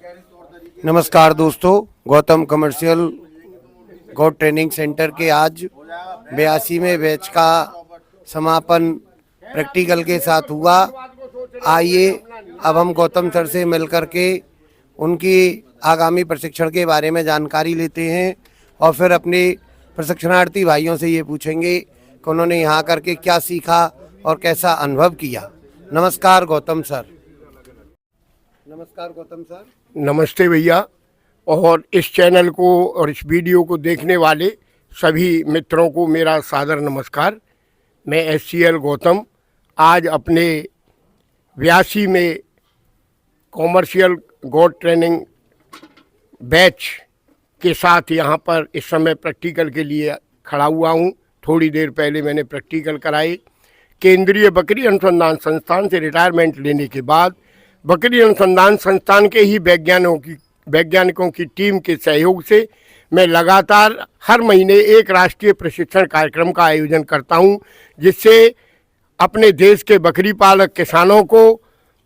नमस्कार दोस्तों, गौतम कमर्शियल गोट training centre के आज 82वें बैच का समापन प्रैक्टिकल के साथ हुआ। आइए अब हम गौतम सर से मिलकर के उनकी आगामी प्रशिक्षण के बारे में जानकारी लेते हैं और फिर अपने प्रशिक्षणार्थी भाइयों से ये पूछेंगे कि उन्होंने यहाँ करके क्या सीखा और कैसा अनुभव किया। नमस्कार गौतम सर। नमस्कार गौतम सर। नमस्ते भैया, और इस चैनल को और इस वीडियो को देखने वाले सभी मित्रों को मेरा सादर नमस्कार। मैं SCL गौतम आज अपने 82 में कॉमर्शियल गोट ट्रेनिंग बैच के साथ यहाँ पर इस समय प्रैक्टिकल के लिए खड़ा हुआ हूँ। थोड़ी देर पहले मैंने प्रैक्टिकल कराई। केंद्रीय बकरी अनुसंधान संस्थान से रिटायरमेंट लेने के बाद बकरी अनुसंधान संस्थान के ही वैज्ञानिकों की टीम के सहयोग से मैं लगातार हर महीने एक राष्ट्रीय प्रशिक्षण कार्यक्रम का आयोजन करता हूं, जिससे अपने देश के बकरी पालक किसानों को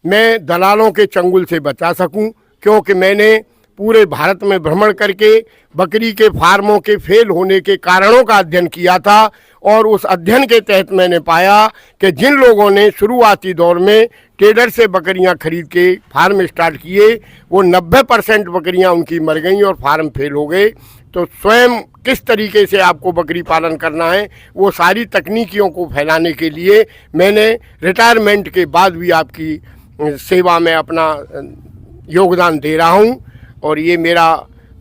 मैं दलालों के चंगुल से बचा सकूं। क्योंकि मैंने पूरे भारत में भ्रमण करके बकरी के फार्मों के फेल होने के कारणों का अध्ययन किया था, और उस अध्ययन के तहत मैंने पाया कि जिन लोगों ने शुरुआती दौर में ट्रेडर से बकरियां खरीद के फार्म स्टार्ट किए वो 90% बकरियां उनकी मर गईं और फार्म फेल हो गए। तो स्वयं किस तरीके से आपको बकरी पालन करना है वो सारी तकनीकियों को फैलाने के लिए मैंने रिटायरमेंट के बाद भी आपकी सेवा में अपना योगदान दे रहा हूं। और ये मेरा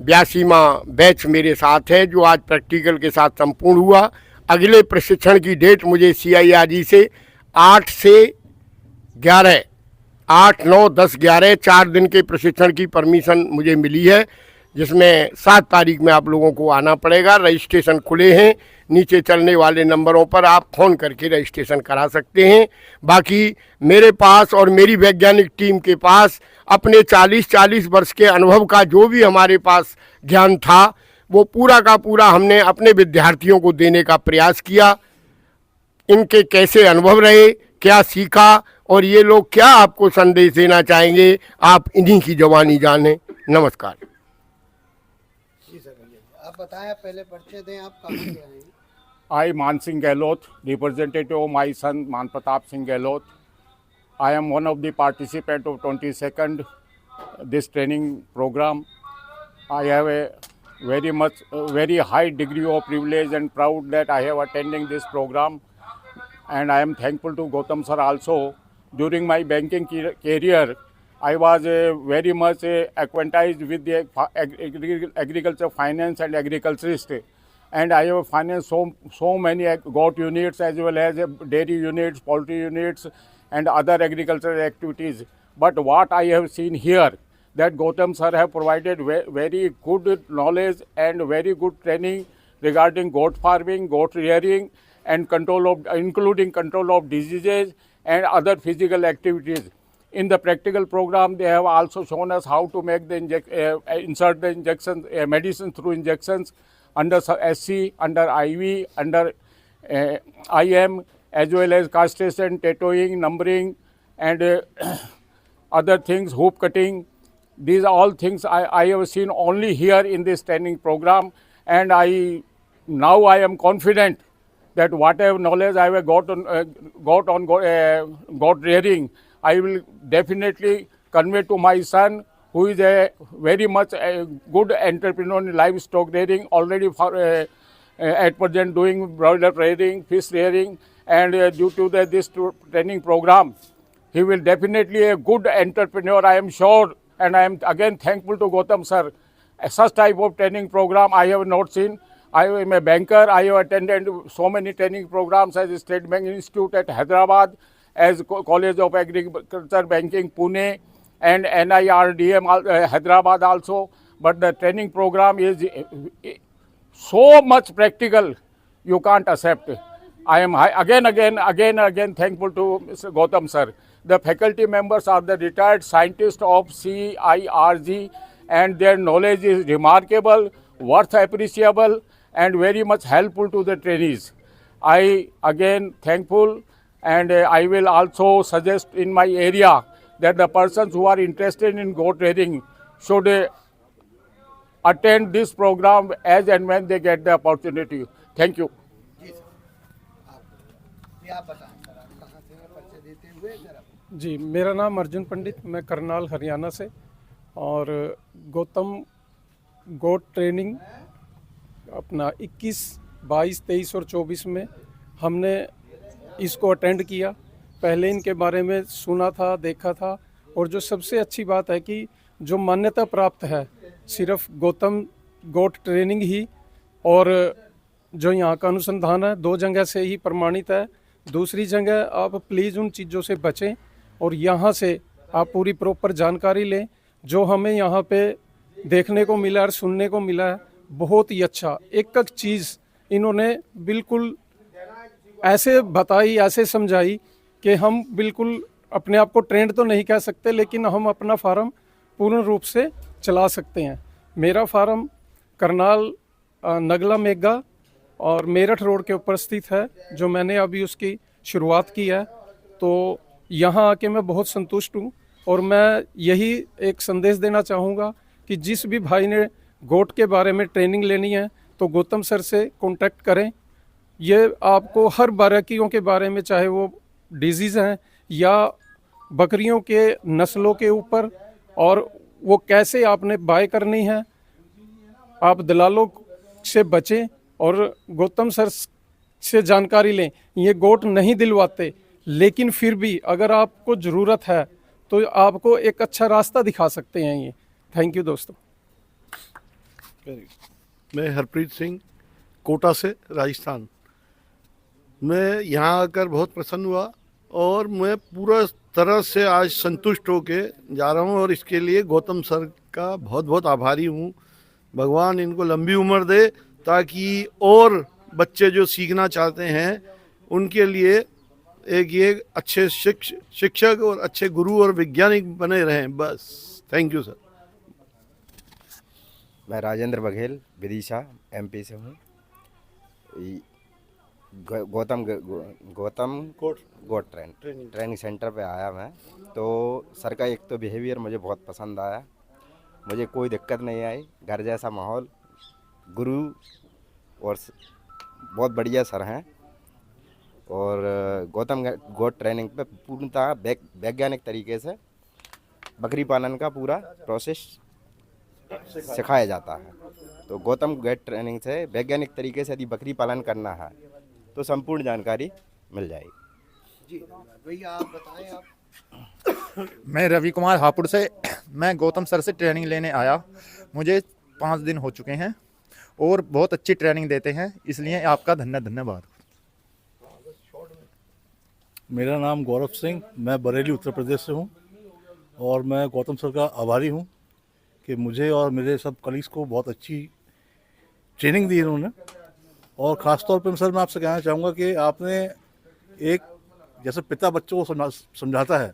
82वां बैच मेरे साथ है जो आज प्रैक्टिकल के साथ संपूर्ण हुआ। अगले प्रशिक्षण की डेट मुझे CIRG से 8 से 11 8, 9, 10, 11 4 दिन के प्रशिक्षण की परमिशन मुझे मिली है, जिसमें 7 तारीख में आप लोगों को आना पड़ेगा। रजिस्ट्रेशन खुले हैं, नीचे चलने वाले नंबरों पर आप फ़ोन करके रजिस्ट्रेशन करा सकते हैं। बाकी मेरे पास और मेरी वैज्ञानिक टीम के पास अपने 40 वर्ष के अनुभव का जो भी हमारे पास ज्ञान था वो पूरा का पूरा हमने अपने विद्यार्थियों को देने का प्रयास किया। इनके कैसे अनुभव रहे, क्या सीखा और ये लोग क्या आपको संदेश देना चाहेंगे, आप इन्हीं की ज़बानी जानें। नमस्कार। जी सर, आप बताएं, पहले परिचय दें, आप कहाँ से आए हैं? I, Man Singh Gehlot, representative of my son Man Pratap Singh Gehlot. I am one of the participants of 22nd this training program. I have a very high degree of privilege and proud that I have attending this program, and I am thankful to Gautam sir also. During my banking career, I was very much acquainted with the agriculture finance and agriculturist, and I have financed so many goat units as well as dairy units, poultry units and other agricultural activities. But what I have seen here, that Gautam sir have provided very good knowledge and very good training regarding goat farming, goat rearing and including control of diseases and other physical activities. In the practical program, they have also shown us how to make the insert the injections, medicine through injections under SC, under IV, under IM, as well as castration, tattooing, numbering, and other things, hoop cutting. These are all things I have seen only here in this training program, and now I am confident that whatever knowledge I have got on goat rearing, I will definitely convey to my son, who is a very much a good entrepreneur in livestock rearing, already for, at present doing broiler rearing, fish rearing, and due to this training program, he will definitely a good entrepreneur, I am sure. And I am again thankful to Gautam sir. Such type of training program I have not seen. I am a banker. I have attended so many training programs as State Bank Institute at Hyderabad, as College of Agriculture Banking Pune, and NIRDM Hyderabad also. But the training program is so much practical, you can't accept. I am again thankful to Mr. Gautam sir. The faculty members are the retired scientists of CIRG, and their knowledge is remarkable, worth appreciable, and very much helpful to the trainees. I again thankful, and I will also suggest in my area that the persons who are interested in goat rearing should attend this program as and when they get the opportunity. Thank you. आप बताएं sir, आप कहाँ से हैं, परिचय देते हुए जरा। जी, मेरा नाम अर्जुन पंडित, मैं करनाल हरियाणा से, और गौतम गोट ट्रेनिंग अपना 21, 22, 23 और 24 में हमने इसको अटेंड किया। पहले इनके बारे में सुना था, देखा था, और जो सबसे अच्छी बात है कि जो मान्यता प्राप्त है सिर्फ गौतम गोट ट्रेनिंग ही, और जो यहाँ का अनुसंधान है 2 जगह से ही प्रमाणित है। दूसरी जगह आप प्लीज़ उन चीज़ों से बचें और यहाँ से आप पूरी प्रॉपर जानकारी लें। जो हमें यहाँ पे देखने को मिला और सुनने को मिला है बहुत ही अच्छा। एक एक चीज़ इन्होंने बिल्कुल ऐसे बताई, ऐसे समझाई कि हम बिल्कुल अपने आप को ट्रेंड तो नहीं कह सकते, लेकिन हम अपना फार्म पूर्ण रूप से चला सकते हैं। मेरा फार्म करनाल नगला मेगा और मेरठ रोड के ऊपर स्थित है, जो मैंने अभी उसकी शुरुआत की है। तो यहाँ आके मैं बहुत संतुष्ट हूँ, और मैं यही एक संदेश देना चाहूँगा कि जिस भी भाई ने गोट के बारे में ट्रेनिंग लेनी है तो गौतम सर से कांटेक्ट करें। ये आपको हर बारीकियों के बारे में, चाहे वो डिजीज़ हैं या बकरियों के नस्लों के ऊपर, और वो कैसे आपने बाय करनी है, आप दलालों से बचें और गौतम सर से जानकारी लें। ये गोट नहीं दिलवाते, लेकिन फिर भी अगर आपको ज़रूरत है तो आपको एक अच्छा रास्ता दिखा सकते हैं ये। थैंक यू दोस्तों। मैं हरप्रीत सिंह, कोटा से, राजस्थान। मैं यहाँ आकर बहुत प्रसन्न हुआ और मैं पूरा तरह से आज संतुष्ट होके जा रहा हूँ, और इसके लिए गौतम सर का बहुत बहुत आभारी हूँ। भगवान इनको लंबी उम्र दे ताकि और बच्चे जो सीखना चाहते हैं उनके लिए एक ये अच्छे शिक्षक और अच्छे गुरु और वैज्ञानिक बने रहें। बस, थैंक यू सर। मैं राजेंद्र बघेल, विदिशा MP से हूँ। गौतम गोट ट्रेनिंग सेंटर पे आया मैं। तो सर का एक तो बिहेवियर मुझे बहुत पसंद आया, मुझे कोई दिक्कत नहीं आई। घर जैसा माहौल, गुरु और बहुत बढ़िया सर हैं। और गौतम गोट ट्रेनिंग पे पूर्णतः वैज्ञानिक तरीके से बकरी पालन का पूरा प्रोसेस सिखाया जाता है। तो गौतम गोट ट्रेनिंग से वैज्ञानिक तरीके से यदि बकरी पालन करना है तो संपूर्ण जानकारी मिल जाएगी। जी भैया, आप बताएं। आप मैं रवि कुमार हापुड़ से, मैं गौतम सर से ट्रेनिंग लेने आया। मुझे 5 दिन हो चुके हैं और बहुत अच्छी ट्रेनिंग देते हैं, इसलिए आपका धन्यवाद। मेरा नाम गौरव सिंह, मैं बरेली उत्तर प्रदेश से हूँ, और मैं गौतम सर का आभारी हूँ कि मुझे और मेरे सब कलीग्स को बहुत अच्छी ट्रेनिंग दी इन्होंने। और ख़ास तौर पर सर मैं आपसे कहना चाहूँगा कि आपने एक जैसे पिता बच्चों को समझाता है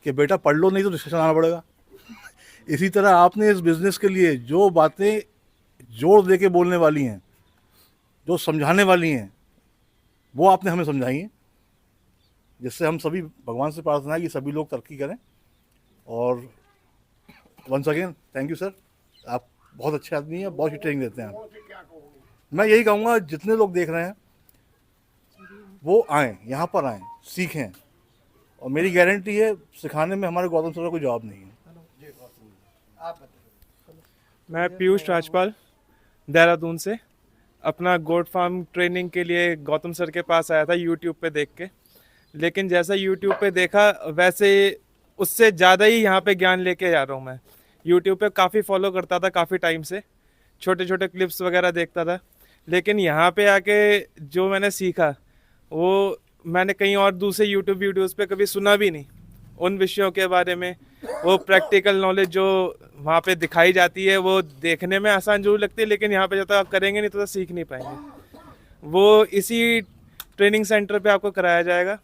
कि बेटा पढ़ लो नहीं तो रिक्शा चलाना पड़ेगा, इसी तरह आपने इस बिज़नेस के लिए जो बातें जोर दे के बोलने वाली हैं, जो समझाने वाली हैं, वो आपने हमें समझाई हैं, जिससे हम सभी भगवान से प्रार्थना है कि सभी लोग तरक्की करें। और once again thank you sir, आप बहुत अच्छे आदमी हैं, बहुत ही ट्रेनिंग देते हैं आप। मैं यही कहूँगा जितने लोग देख रहे हैं वो आएँ, यहाँ पर आएँ, सीखें, और मेरी गारंटी है सिखाने में हमारे गौतम सर का कोई जवाब नहीं है। मैं पीयूष राजपाल, देहरादून से, अपना गोट फार्म ट्रेनिंग के लिए गौतम सर के पास आया था यूट्यूब पे देख के। लेकिन जैसा यूट्यूब पे देखा वैसे उससे ज़्यादा ही यहाँ पे ज्ञान लेके जा रहा हूँ मैं। यूट्यूब पे काफ़ी फॉलो करता था काफ़ी टाइम से, छोटे छोटे क्लिप्स वगैरह देखता था, लेकिन यहाँ पे आके जो मैंने सीखा वो मैंने कहीं और दूसरे यूट्यूब वीडियोज़ पे कभी सुना भी नहीं। उन विषयों के बारे में वो प्रैक्टिकल नॉलेज जो वहाँ पे दिखाई जाती है वो देखने में आसान जरूर लगती है, लेकिन यहाँ पे जब तक आप करेंगे नहीं तो सीख नहीं पाएंगे। वो इसी ट्रेनिंग सेंटर पे आपको कराया जाएगा,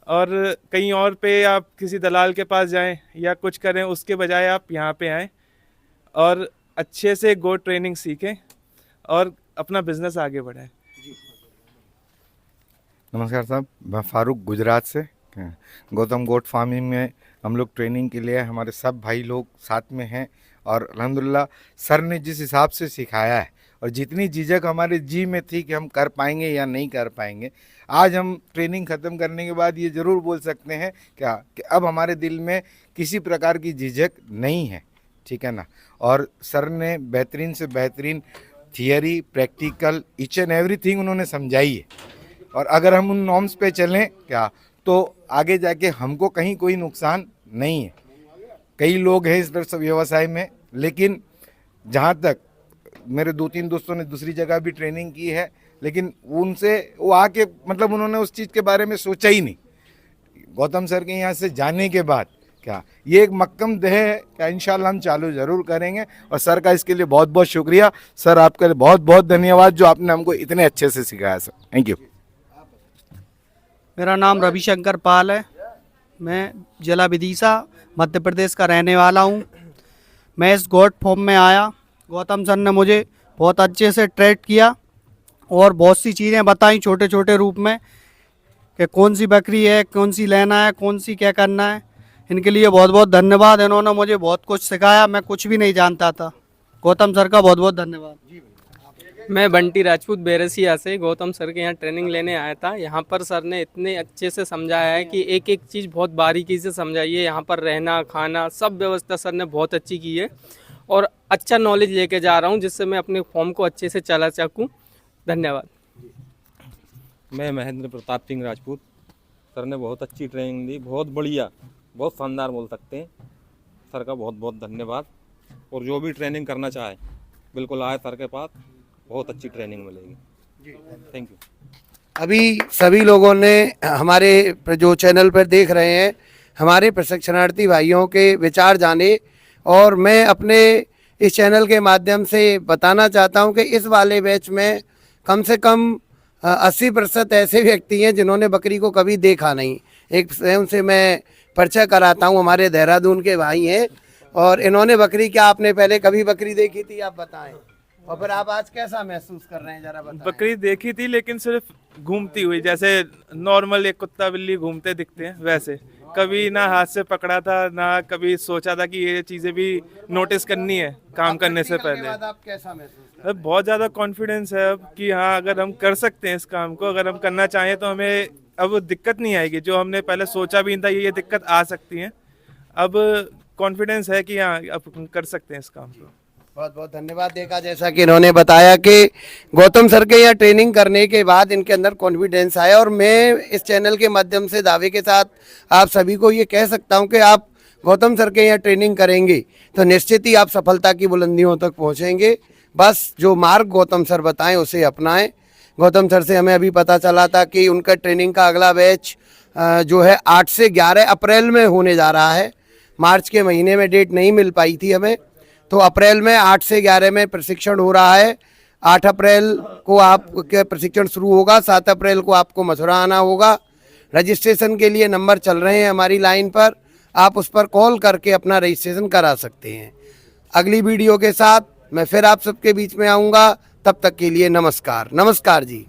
और कहीं और पे आप किसी दलाल के पास जाएं या कुछ करें उसके बजाय आप यहाँ पे आएँ और अच्छे से गोट ट्रेनिंग सीखें और अपना बिजनेस आगे बढ़ाएं। नमस्कार साहब, मैं फारूक गुजरात से। गौतम गोट फार्मिंग में हम लोग ट्रेनिंग के लिए हमारे सब भाई लोग साथ में हैं और अल्हम्दुलिल्लाह सर ने जिस हिसाब से सिखाया है और जितनी झिझक हमारे जी में थी कि हम कर पाएंगे या नहीं कर पाएंगे, आज हम ट्रेनिंग ख़त्म करने के बाद ये ज़रूर बोल सकते हैं क्या कि अब हमारे दिल में किसी प्रकार की झिझक नहीं है, ठीक है ना। और सर ने बेहतरीन से बेहतरीन theory, practical, each and everything उन्होंने समझाई है। और अगर हम उन नॉर्म्स पे चलें क्या तो आगे जाके हमको कहीं कोई नुकसान नहीं है। कई लोग हैं इस व्यवसाय में, लेकिन जहाँ तक मेरे 2-3 दोस्तों ने दूसरी जगह भी ट्रेनिंग की है, लेकिन उनसे वो आके मतलब उन्होंने उस चीज़ के बारे में सोचा ही नहीं। गौतम सर के यहाँ से जाने के बाद क्या ये एक मक्कम देह है क्या इंशाल्लाह हम चालू ज़रूर करेंगे। और सर का इसके लिए बहुत बहुत शुक्रिया। सर आपका बहुत बहुत धन्यवाद जो आपने हमको इतने अच्छे से सिखाया सर, थैंक यू। मेरा नाम रविशंकर पाल है। मैं जिला विदिशा मध्य प्रदेश का रहने वाला हूँ। मैं इस गोट फॉर्म में आया, गौतम सर ने मुझे बहुत अच्छे से ट्रेन किया और बहुत सी चीज़ें बताई छोटे छोटे रूप में कि कौन सी बकरी है, कौन सी लेना है, कौन सी क्या करना है। इनके लिए बहुत बहुत धन्यवाद। इन्होंने मुझे बहुत कुछ सिखाया, मैं कुछ भी नहीं जानता था। गौतम सर का बहुत बहुत धन्यवाद। मैं बंटी राजपूत बेरसिया से गौतम सर के यहाँ ट्रेनिंग लेने आया था। यहाँ पर सर ने इतने अच्छे से समझाया है कि एक एक चीज़ बहुत बारीकी से समझाई है। यहाँ पर रहना खाना सब व्यवस्था सर ने बहुत अच्छी की है और अच्छा नॉलेज लेके जा रहा हूँ जिससे मैं अपने फॉर्म को अच्छे से चला सकूँ। धन्यवाद। मैं महेंद्र प्रताप सिंह राजपूत। सर ने बहुत अच्छी ट्रेनिंग दी, बहुत बढ़िया, बहुत शानदार बोल सकते हैं। सर का बहुत बहुत धन्यवाद। और जो भी ट्रेनिंग करना चाहे बिल्कुल आए सर के पास, बहुत अच्छी ट्रेनिंग मिलेगी। Thank you. अभी सभी लोगों ने हमारे जो चैनल पर देख रहे हैं हमारे प्रशिक्षणार्थी भाइयों के विचार जाने, और मैं अपने इस चैनल के माध्यम से बताना चाहता हूं कि इस वाले बैच में कम से कम 80% ऐसे व्यक्ति हैं जिन्होंने बकरी को कभी देखा नहीं। एक स्वयं से मैं परिचय कराता हूं, हमारे देहरादून के भाई हैं और इन्होंने बकरी, क्या आपने पहले कभी बकरी देखी थी, आप बताएं। और फिर आप आज कैसा महसूस कर रहे हैं जरा बताएं। बकरी देखी थी लेकिन सिर्फ घूमती हुई, जैसे नॉर्मल एक कुत्ता बिल्ली घूमते दिखते हैं वैसे। कभी ना हाथ से पकड़ा था, ना कभी सोचा था कि ये चीज़ें भी नोटिस करनी है काम करने से पहले। आप कैसा महसूस कर? बहुत ज़्यादा कॉन्फिडेंस है अब कि हाँ अगर हम कर सकते हैं इस काम को, अगर हम करना चाहें तो हमें अब दिक्कत नहीं आएगी। जो हमने पहले सोचा भी नहीं था ये दिक्कत आ सकती है, अब कॉन्फिडेंस है कि हाँ अब हम कर सकते हैं इस काम को। बहुत बहुत धन्यवाद। देखा जैसा कि इन्होंने बताया कि गौतम सर के यहाँ ट्रेनिंग करने के बाद इनके अंदर कॉन्फिडेंस आया, और मैं इस चैनल के माध्यम से दावे के साथ आप सभी को ये कह सकता हूँ कि आप गौतम सर के यहाँ ट्रेनिंग करेंगे तो निश्चित ही आप सफलता की बुलंदियों तक पहुँचेंगे। बस जो मार्ग गौतम सर बताएं उसे अपनाएं। गौतम सर से हमें अभी पता चला था कि उनका ट्रेनिंग का अगला बैच जो है 8 से 11 अप्रैल में होने जा रहा है। मार्च के महीने में डेट नहीं मिल पाई थी हमें, तो अप्रैल में 8 से 11 में प्रशिक्षण हो रहा है। 8 अप्रैल को आपका प्रशिक्षण शुरू होगा, 7 अप्रैल को आपको मथुरा आना होगा। रजिस्ट्रेशन के लिए नंबर चल रहे हैं हमारी लाइन पर, आप उस पर कॉल करके अपना रजिस्ट्रेशन करा सकते हैं। अगली वीडियो के साथ मैं फिर आप सबके बीच में आऊँगा, तब तक के लिए नमस्कार। नमस्कार जी।